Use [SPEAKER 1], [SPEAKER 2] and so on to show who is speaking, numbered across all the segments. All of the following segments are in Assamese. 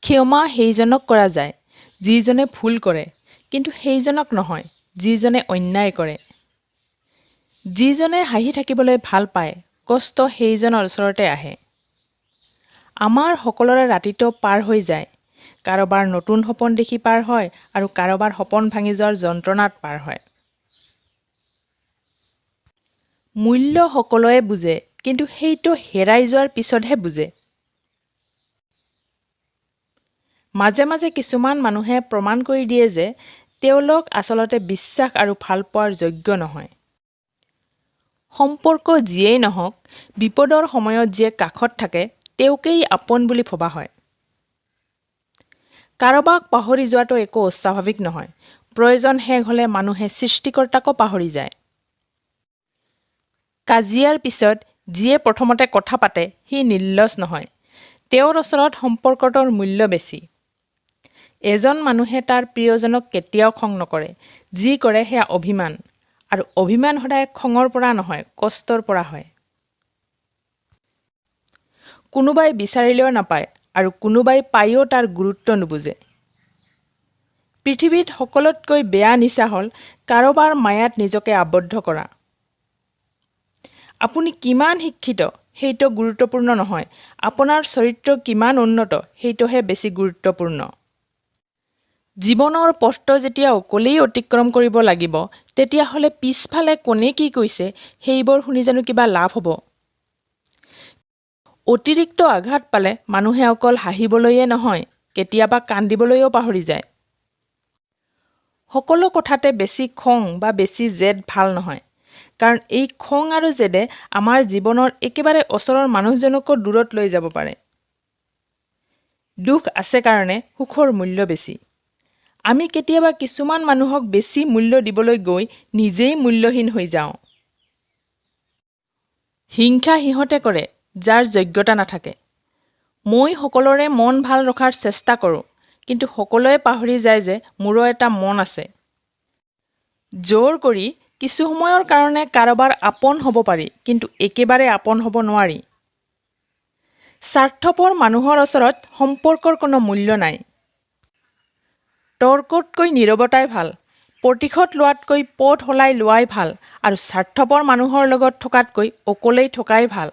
[SPEAKER 1] ক্ষমা সেইজনক কৰা যায় যিজনে ভুল কৰে কিন্তু সেইজনক নহয় যিজনে অন্যায় কৰে যিজনে হাঁহি থাকিবলৈ ভাল পায় কষ্ট সেইজনৰ ওচৰতে আহে আমাৰ সকলোৰে ৰাতিটো পাৰ হৈ যায় কাৰোবাৰ নতুন সপোন দেখি পাৰ হয় আৰু কাৰোবাৰ সপোন ভাঙি যোৱাৰ যন্ত্ৰণাত পাৰ হয় মূল্য সকলোৱে বুজে কিন্তু সেইটো হেৰাই যোৱাৰ পিছতহে বুজে মাজে মাজে কিছুমান মানুহে প্ৰমাণ কৰি দিয়ে যে তেওঁলোক আচলতে বিশ্বাস আৰু ভাল পোৱাৰ যোগ্য নহয় সম্পৰ্ক যিয়েই নহওক বিপদৰ সময়ত যিয়ে কাষত থাকে তেওঁকেই আপোন বুলি ভবা হয় কাৰোবাক পাহৰি যোৱাটো একো অস্বাভাৱিক নহয় প্ৰয়োজন শেষ হ'লে মানুহে সৃষ্টিকৰ্তাকো পাহৰি যায় কাজিয়াৰ পিছত যিয়ে প্ৰথমতে কথা পাতে সি নিৰ্লজ্জ নহয় তেওঁৰ ওচৰত সম্পৰ্কটোৰ মূল্য বেছি এজন মানুহে তাৰ প্ৰিয়জনক কেতিয়াও খং নকৰে যি কৰে সেয়া অভিমান আৰু অভিমান সদায় খঙৰ পৰা নহয় কষ্টৰ পৰা হয় কোনোবাই বিচাৰিলেও নাপায় আৰু কোনোবাই পায়ো তাৰ গুৰুত্ব নুবুজে পৃথিৱীত সকলোতকৈ বেয়া নিচা হ'ল কাৰোবাৰ মায়াত নিজকে আবদ্ধ কৰা আপুনি কিমান শিক্ষিত সেইটো গুৰুত্বপূৰ্ণ নহয় আপোনাৰ চৰিত্ৰ কিমান উন্নত সেইটোহে বেছি গুৰুত্বপূৰ্ণ জীৱনৰ পথটো যেতিয়া অকলেই অতিক্ৰম কৰিব লাগিব তেতিয়াহ'লে পিছফালে কোনে কি কৈছে সেইবোৰ শুনি জানো কিবা লাভ হ'ব অতিৰিক্ত আঘাত পালে মানুহে অকল হাঁহিবলৈয়ে নহয় কেতিয়াবা কান্দিবলৈও পাহৰি যায় সকলো কথাতে বেছি খং বা বেছি জেদ ভাল নহয় কাৰণ এই খং আৰু জেদে আমাৰ জীৱনৰ একেবাৰে ওচৰৰ মানুহজনকো দূৰত লৈ যাব পাৰে দুখ আছে কাৰণে সুখৰ মূল্য বেছি আমি কেতিয়াবা কিছুমান মানুহক বেছি মূল্য দিবলৈ গৈ নিজেই মূল্যহীন হৈ যাওঁ হিংসা সিহঁতে কৰে যাৰ যোগ্যতা নাথাকে মই সকলোৰে মন ভাল ৰখাৰ চেষ্টা কৰোঁ কিন্তু সকলোৱে পাহৰি যায় যে মোৰো এটা মন আছে জোৰ কৰি কিছু সময়ৰ কাৰণে কাৰোবাৰ আপোন হ'ব পাৰি কিন্তু একেবাৰে আপোন হ'ব নোৱাৰি স্বাৰ্থপৰ মানুহৰ ওচৰত সম্পৰ্কৰ কোনো মূল্য নাই তৰ্কতকৈ নীৰৱতাই ভাল প্ৰতিশোধ লোৱাতকৈ পথ সলাই লোৱাই ভাল আৰু স্বাৰ্থপৰ মানুহৰ লগত থকাতকৈ অকলেই থকাই ভাল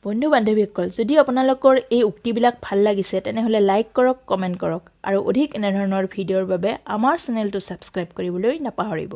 [SPEAKER 2] বন্ধু বান্ধৱীসকল যদি আপোনালোকৰ এই উক্তিবিলাক ভাল লাগিছে তেনেহ'লে লাইক কৰক কমেণ্ট কৰক আৰু অধিক এনেধৰণৰ ভিডিঅ'ৰ বাবে আমাৰ চেনেলটো ছাবস্ক্ৰাইব কৰিবলৈ নাপাহৰিব